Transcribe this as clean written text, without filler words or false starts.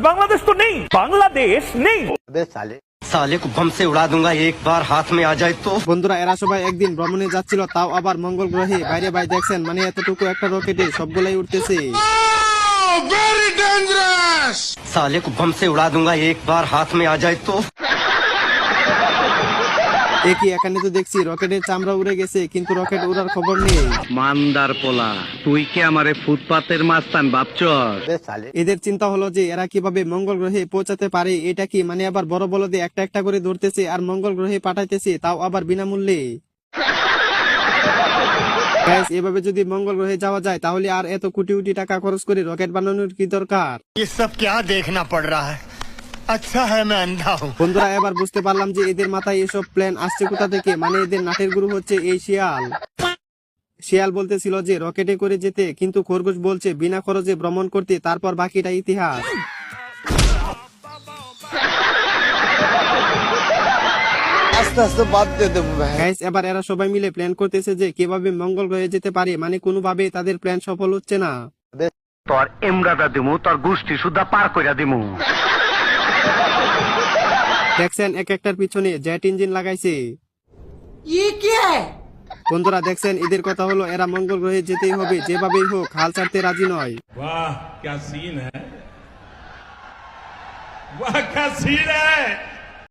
बांग्लादेश तो नहीं, बांग्लादेश नहीं। साले को बम से उड़ा दूंगा एक बार हाथ में आ जाए तो। বন্ধুরা এরা সবাই একদিন ভ্রমণে যাচ্ছিল, তাও আবার মঙ্গল গ্রহে। বাইরে ভাই দেখছেন, মানে এতটুকু একটা রকেটে সবগুলাই উঠতেছে। साले को बम से उड़ा दूंगा एक बार हाथ में आ जाए तो। একই এখানে তো দেখছি রকেটের চামড়া উড়ে গেছে, কিন্তু রকেট উড়ার খবর নেই। মান্দার পোলা, তুই কি আমারে ফুটপাতের মাস্তান ভাবছস? এদের চিন্তা হলো যে এরা কিভাবে মঙ্গল গ্রহে পৌঁছাতে পারে। এটা কি মানে আবার বড় বলদে একটা একটা করে ধরতেছে আর মঙ্গল গ্রহে পাঠাইতেছে, তাও আবার বিনামূল্যে। গাইস, এভাবে যদি মঙ্গল গ্রহে যাওয়া যায় তাহলে আর এত কোটি কোটি টাকা খরচ করে রকেট বানানোর কি দরকার? ये सब क्या देखना पड़ रहा है? अच्छा है मैं अंधा हूँ। বন্ধুরা এবার বুঝতে পারলাম যে এদের মাথায় এসব প্ল্যান আসছে কোথা থেকে। মানে এদের নাটের গুরু হচ্ছে এই শিয়াল। শিয়াল বলতেছিল যে রকেটে করে যেতে, কিন্তু খরগোশ বলছে বিনা খরচে ভ্রমণ করতে, তারপর বাকিটা ইতিহাস। গাইস, এবার এরা সবাই মিলে প্ল্যান করতেছে যে কিভাবে মঙ্গল গ্রহে যেতে পারে। মানে কোনোভাবে তাদের প্ল্যান সফল হচ্ছে না। তোর এমরাদা দিমু, তোর গোষ্ঠী সুদ্ধা পার কইরা দিমু। দেখছেন এক একটার পিছনে জেট ইঞ্জিন লাগাইছে। বন্ধুরা দেখছেন, এদের কথা হলো এরা মঙ্গল গ্রহে যেতেই হবে, যেভাবেই হোক, হাল ছাড়তে রাজি নয়। वाह क्या सीन है, वाह क्या सीन है।